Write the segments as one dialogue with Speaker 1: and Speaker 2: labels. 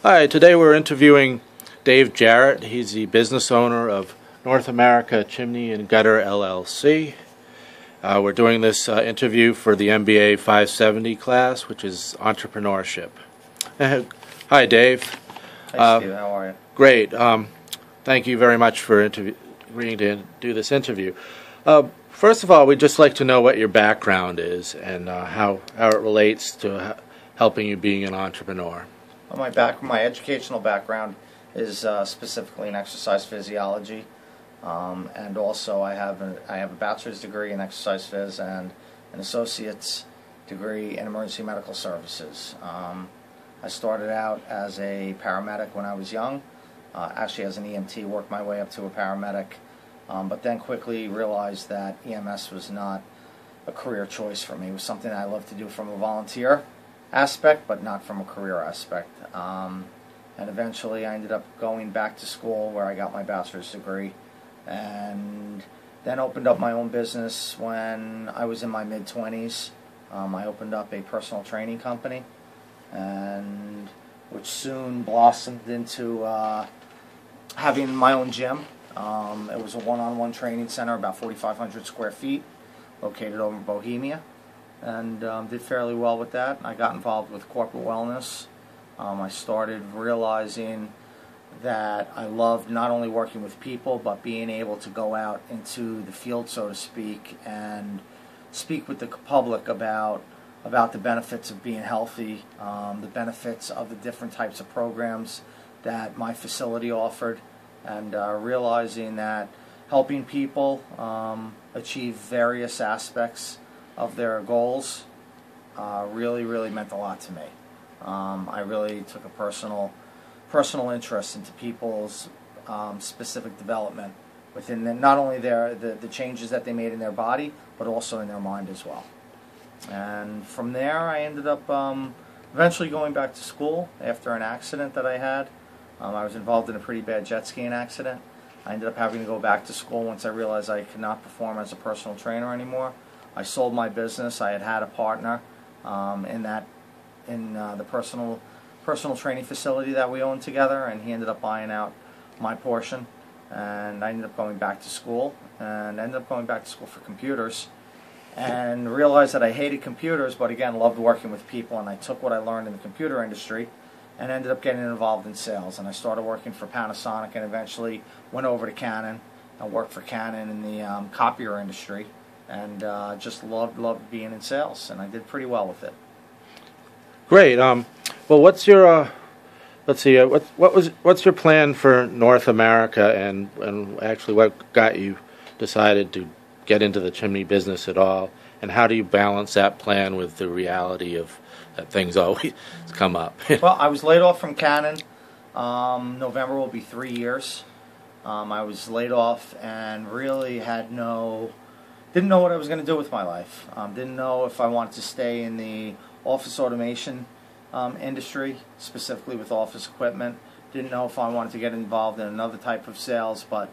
Speaker 1: Hi, today we're interviewing Dave Garett. He's the business owner of North America Chimney and Gutter LLC. We're doing this interview for the MBA 570 class, which is Entrepreneurship. Hi, Dave.
Speaker 2: Hi, Steve. How are you?
Speaker 1: Great. Thank you very much for agreeing to do this interview. First of all, we'd just like to know what your background is and how it relates to helping you being an entrepreneur.
Speaker 2: Well, my educational background is specifically in exercise physiology, and also I have a bachelor's degree in exercise phys and an associate's degree in emergency medical services. I started out as a paramedic when I was young, actually as an EMT, worked my way up to a paramedic, but then quickly realized that EMS was not a career choice for me. It was something I loved to do from a volunteer aspect, but not from a career aspect. And eventually I ended up going back to school where I got my bachelor's degree, and then opened up my own business when I was in my mid-20s. I opened up a personal training company, and which soon blossomed into having my own gym. It was a one-on-one training center, about 4,500 square feet, located over in Bohemia, and did fairly well with that. I got involved with corporate wellness. I started realizing that I loved not only working with people, but being able to go out into the field, so to speak, and speak with the public about the benefits of being healthy, the benefits of the different types of programs that my facility offered, and realizing that helping people achieve various aspects of their goals really meant a lot to me. I really took a personal interest into people's specific development within not only the changes that they made in their body, but also in their mind as well. And from there, I ended up eventually going back to school after an accident that I had. I was involved in a pretty bad jet skiing accident. I ended up having to go back to school once I realized I could not perform as a personal trainer anymore. I sold my business. I had a partner in the personal training facility that we owned together, and he ended up buying out my portion, and I ended up going back to school, and ended up going back to school for computers, and realized that I hated computers, but again loved working with people, and I took what I learned in the computer industry and ended up getting involved in sales. And I started working for Panasonic, and eventually went over to Canon. I worked for Canon in the copier industry, and just loved being in sales, and I did pretty well with it.
Speaker 1: Great. Well, what's your let's see. What's your plan for North America, and actually what got you decided to get into the chimney business at all, and how do you balance that plan with the reality of that things always come up?
Speaker 2: Well, I was laid off from Canon. November will be 3 years. I was laid off and really didn't know what I was going to do with my life. Didn't know if I wanted to stay in the office automation industry, specifically with office equipment. Didn't know if I wanted to get involved in another type of sales, but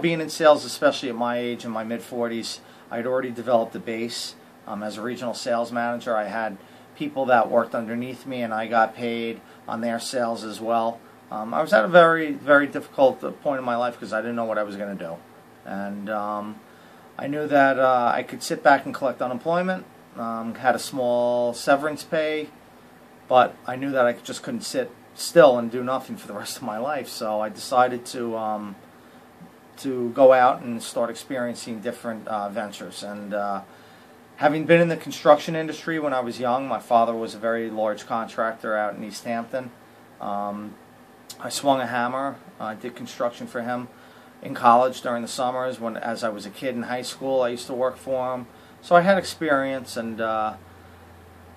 Speaker 2: being in sales, especially at my age, in my mid-40s, I had already developed a base. As a regional sales manager, I had people that worked underneath me, and I got paid on their sales as well. I was at a very, very difficult point in my life because I didn't know what I was going to do. And I knew that I could sit back and collect unemployment, had a small severance pay, but I knew that I just couldn't sit still and do nothing for the rest of my life. So I decided to go out and start experiencing different ventures. And having been in the construction industry when I was young, my father was a very large contractor out in East Hampton. I swung a hammer. I did construction for him in college during the summers. As I was a kid in high school, I used to work for him. So I had experience, and I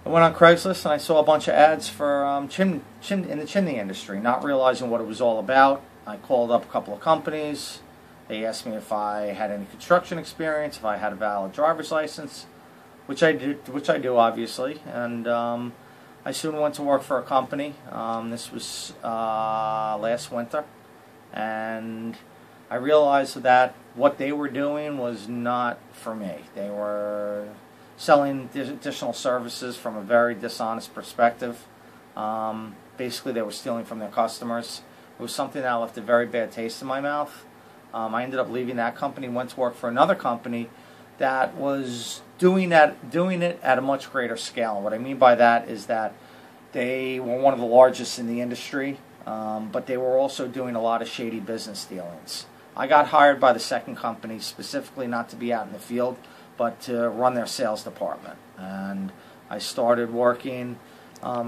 Speaker 2: went on Craigslist and I saw a bunch of ads for in the chimney industry, not realizing what it was all about. I called up a couple of companies. They asked me if I had any construction experience, if I had a valid driver's license, which I do obviously, and I soon went to work for a company. This was last winter, and I realized that what they were doing was not for me. They were selling additional services from a very dishonest perspective. basically they were stealing from their customers. It was something that left a very bad taste in my mouth. I ended up leaving that company, went to work for another company that was doing it at a much greater scale. And what I mean by that is that they were one of the largest in the industry, but they were also doing a lot of shady business dealings. I got hired by the second company specifically not to be out in the field, but to run their sales department. And I started working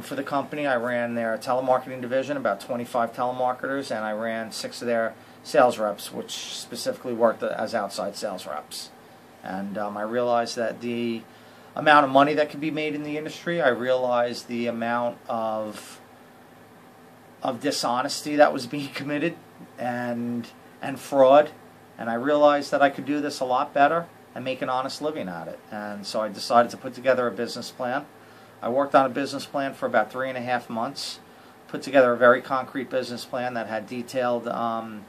Speaker 2: for the company. I ran their telemarketing division, about 25 telemarketers, and I ran 6 of their sales reps, which specifically worked as outside sales reps. And I realized that the amount of money that could be made in the industry, I realized the amount of dishonesty that was being committed and fraud, and I realized that I could do this a lot better and make an honest living at it. And so I decided to put together a business plan. I worked on a business plan for about 3.5 months, put together a very concrete business plan that had detailed a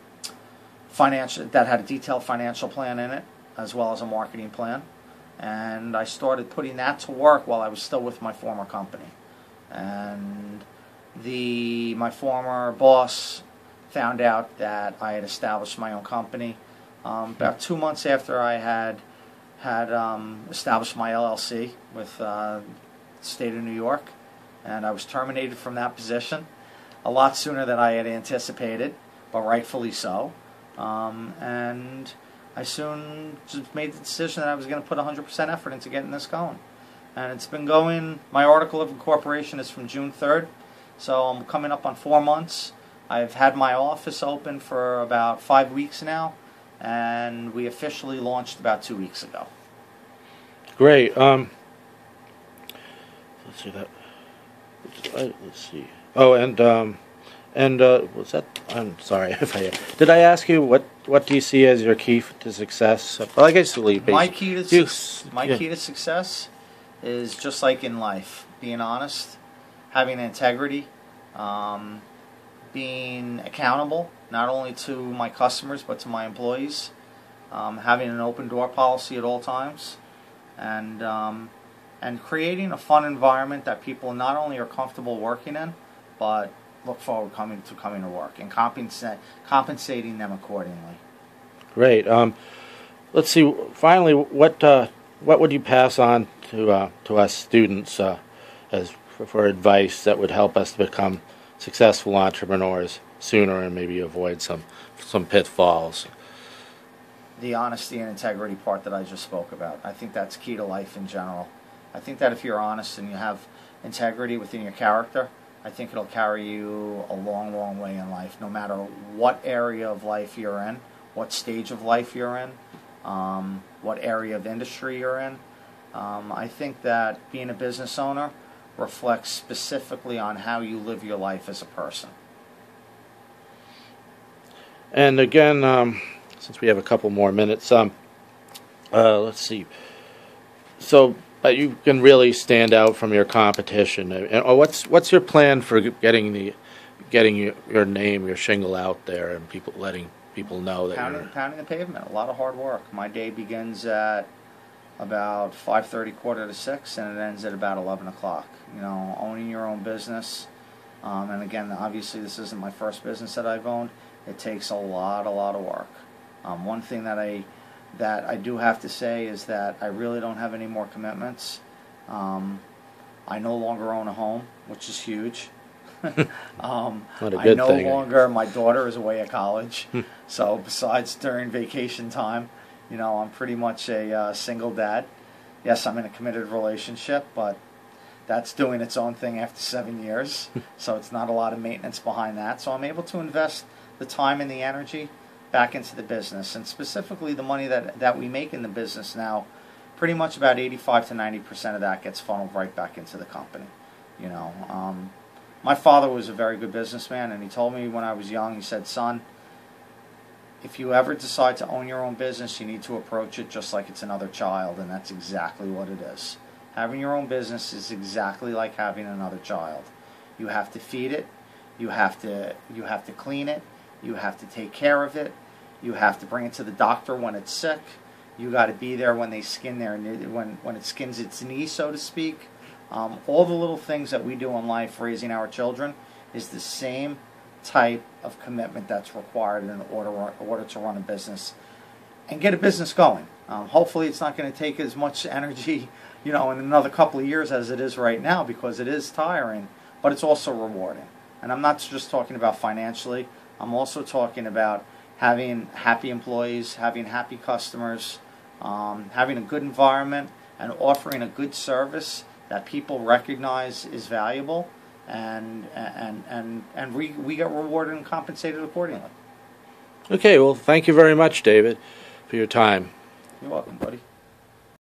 Speaker 2: detailed financial plan in it, as well as a marketing plan. And I started putting that to work while I was still with my former company. And my former boss found out that I had established my own company. About 2 months after I had established my LLC with the state of New York, and I was terminated from that position a lot sooner than I had anticipated, but rightfully so. And I soon just made the decision that I was going to put 100% effort into getting this going. And it's been going, my article of incorporation is from June 3rd, so I'm coming up on 4 months. I've had my office open for about 5 weeks now, and we officially launched about 2 weeks ago.
Speaker 1: Great. Let's see that. Let's see. Oh, and was that? I'm sorry if I did. I ask you what do you see as your key to success? Well, I guess
Speaker 2: my key to success is just like in life: being honest, having integrity, being accountable not only to my customers but to my employees, having an open door policy at all times, and creating a fun environment that people not only are comfortable working in, but look forward coming to work, and compensating them accordingly.
Speaker 1: Great. Let's see. Finally, what would you pass on to us students for advice that would help us to become successful entrepreneurs sooner and maybe avoid some pitfalls?
Speaker 2: The honesty and integrity part that I just spoke about. I think that's key to life in general. I think that if you're honest and you have integrity within your character, I think it'll carry you a long, long way in life, no matter what area of life you're in, what stage of life you're in, what area of industry you're in. I think that being a business owner reflects specifically on how you live your life as a person.
Speaker 1: And again, since we have a couple more minutes, let's see. So you can really stand out from your competition. And what's your plan for getting your name, your shingle out there, and letting people know that
Speaker 2: pounding the pavement? A lot of hard work. My day begins at about 5:30, 5:45, and it ends at about 11 o'clock. Owning your own business, and again, obviously, this isn't my first business that I've owned. It takes a lot of work. One thing that I do have to say is that I really don't have any more commitments. I no longer own a home, which is huge. I no longer, my daughter is away at college, so besides during vacation time, I'm pretty much a single dad. Yes, I'm in a committed relationship, but that's doing its own thing after 7 years, so it's not a lot of maintenance behind that. So I'm able to invest the time and the energy back into the business, and specifically the money that we make in the business now, pretty much about 85 to 90% of that gets funneled right back into the company. My father was a very good businessman, and he told me when I was young, he said, "Son, if you ever decide to own your own business, you need to approach it just like it's another child," and that's exactly what it is. Having your own business is exactly like having another child. You have to feed it, you have to clean it, you have to take care of it, you have to bring it to the doctor when it's sick, you got to be there when they when it skins its knee, so to speak. All the little things that we do in life, raising our children, is the same type of commitment that's required in order to run a business and get a business going. Hopefully it's not going to take as much energy, in another couple of years as it is right now, because it is tiring, but it's also rewarding. And I'm not just talking about financially. I'm also talking about having happy employees, having happy customers, having a good environment, and offering a good service that people recognize is valuable, and we get rewarded and compensated accordingly.
Speaker 1: Okay, well, thank you very much, David, for your time.
Speaker 2: You're welcome, buddy.